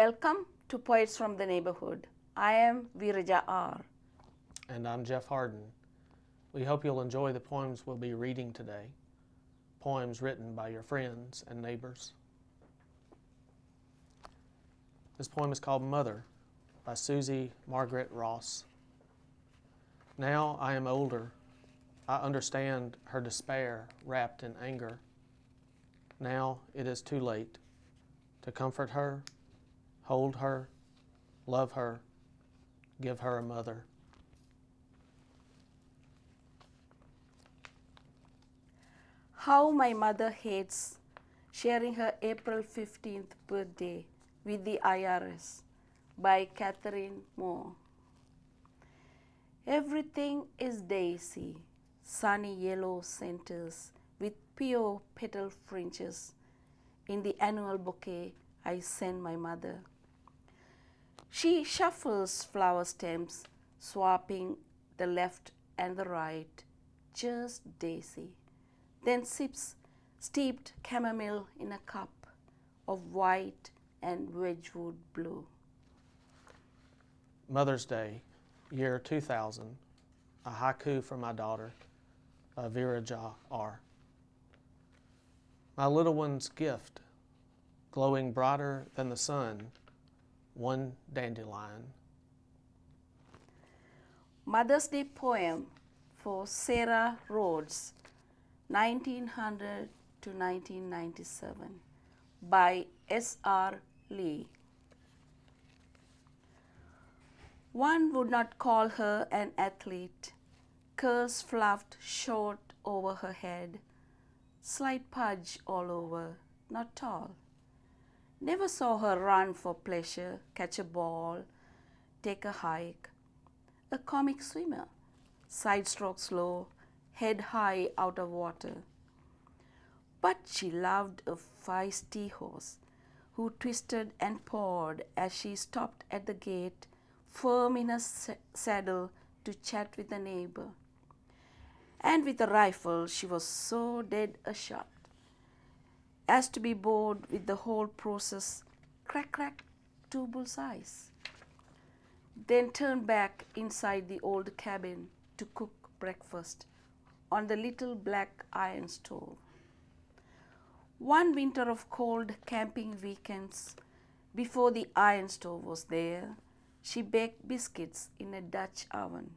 Welcome to Poets from the Neighborhood. I am VeerajaR. And I'm Jeff Hardin. We hope you'll enjoy the poems we'll be reading today. Poems written by your friends and neighbors. This poem is called Mother by Susie Margaret Ross. Now I am older. I understand her despair wrapped in anger. Now it is too late to comfort her, hold her, love her, give her a mother. How my mother hates sharing her April 15th birthday with the IRS by Catherine Moore. Everything is daisy, sunny yellow centers with pure petal fringes in the annual bouquet I send my mother. She shuffles flower stems, swapping the left and the right, just daisy, then sips steeped chamomile in a cup of white and Wedgwood blue. Mother's Day, year 2000, a haiku for my daughter by VeerajaR. My little one's gift, glowing brighter than the sun, one dandelion. Mother's Day poem for Sara Rhodes, 1900 to 1997, by S.R. Lee. One would not call her an athlete, curls fluffed short over her head, slight pudge all over, not tall. Never saw her run for pleasure, catch a ball, take a hike. A comic swimmer, side stroke slow, head high out of water. But she loved a feisty horse who twisted and pawed as she stopped at the gate, firm in her saddle to chat with a neighbor. And with a rifle she was so dead a shot as to be bored with the whole process, crack, crack, 2 bullseyes. Then turned back inside the old cabin to cook breakfast on the little black iron stove. One winter of cold camping weekends, before the iron stove was there, she baked biscuits in a Dutch oven.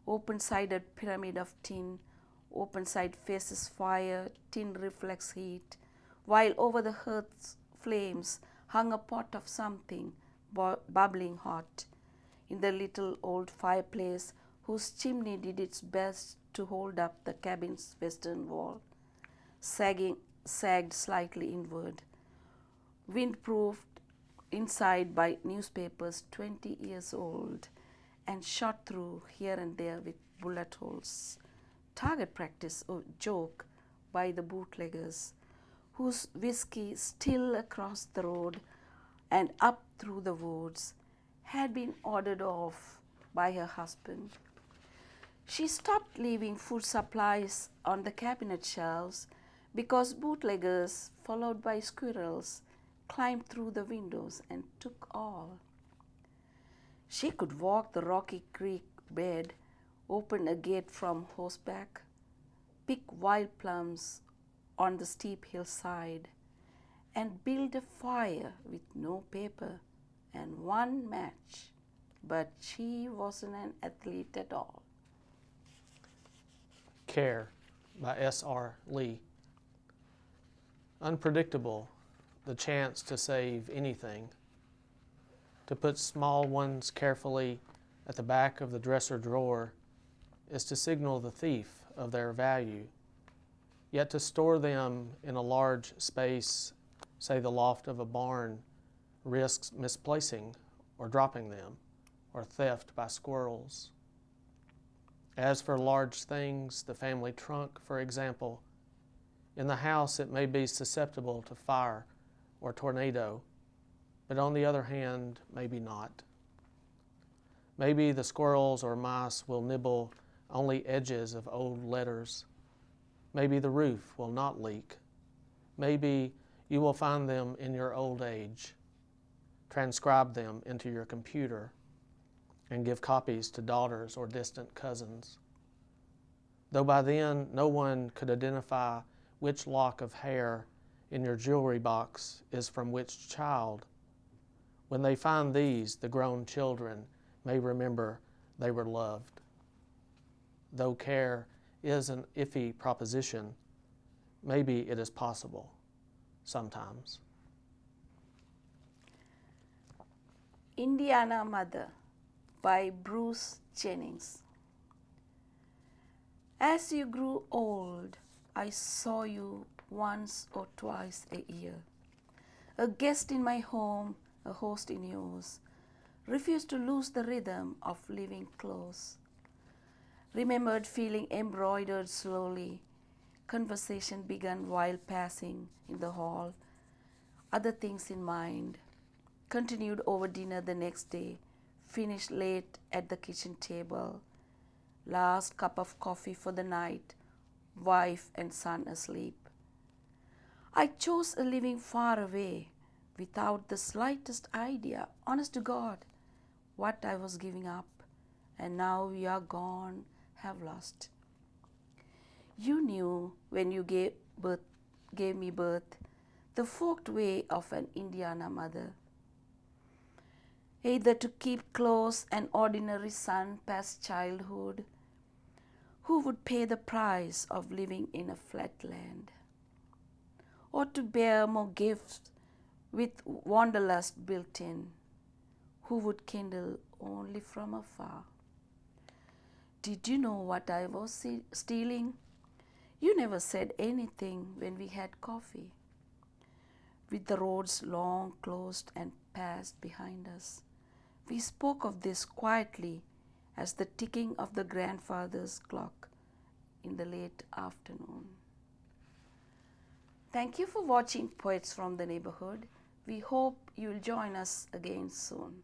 Open-sided pyramid of tin, open side faces fire, tin reflects heat, while over the hearth's flames hung a pot of something bubbling hot in the little old fireplace whose chimney did its best to hold up the cabin's western wall, sagged slightly inward, windproofed inside by newspapers 20 years old and shot through here and there with bullet holes. Target practice or joke by the bootleggers, whose whiskey still across the road and up through the woods had been ordered off by her husband. She stopped leaving food supplies on the cabinet shelves because bootleggers, followed by squirrels, climbed through the windows and took all. She could walk the rocky creek bed, open a gate from horseback, pick wild plums on the steep hillside, and build a fire with no paper and one match. But she wasn't an athlete at all. Care by S.R. Lee. Unpredictable, the chance to save anything, to put small ones carefully at the back of the dresser drawer is to signal the thief of their value. Yet to store them in a large space, say the loft of a barn, risks misplacing or dropping them, or theft by squirrels. As for large things, the family trunk, for example, in the house it may be susceptible to fire or tornado, but on the other hand, maybe not. Maybe the squirrels or mice will nibble only edges of old letters. Maybe the roof will not leak. Maybe you will find them in your old age. transcribe them into your computer, and give copies to daughters or distant cousins. Though by then no one could identify which lock of hair in your jewelry box is from which child, when they find these, the grown children may remember they were loved. Though care is an iffy proposition, maybe it is possible sometimes. Indiana Mother by Bruce Jennings. As you grew old, I saw you once or twice a year. A guest in my home, a host in yours. Refused to lose the rhythm of living close. Remembered feeling embroidered slowly. Conversation began while passing in the hall. Other things in mind. Continued over dinner the next day. Finished late at the kitchen table. Last cup of coffee for the night. Wife and son asleep. I chose a living far away without the slightest idea, honest to God, what I was giving up, and now we are gone, have lost. You knew when you gave me birth, the forked way of an Indiana mother. Either to keep close an ordinary son past childhood, who would pay the price of living in a flat land, or to bear more gifts with wanderlust built in, who would kindle only from afar. Did you know what I was stealing? You never said anything when we had coffee. With the roads long closed and passed behind us, we spoke of this quietly as the ticking of the grandfather's clock in the late afternoon. Thank you for watching Poets from the Neighborhood. We hope you'll join us again soon.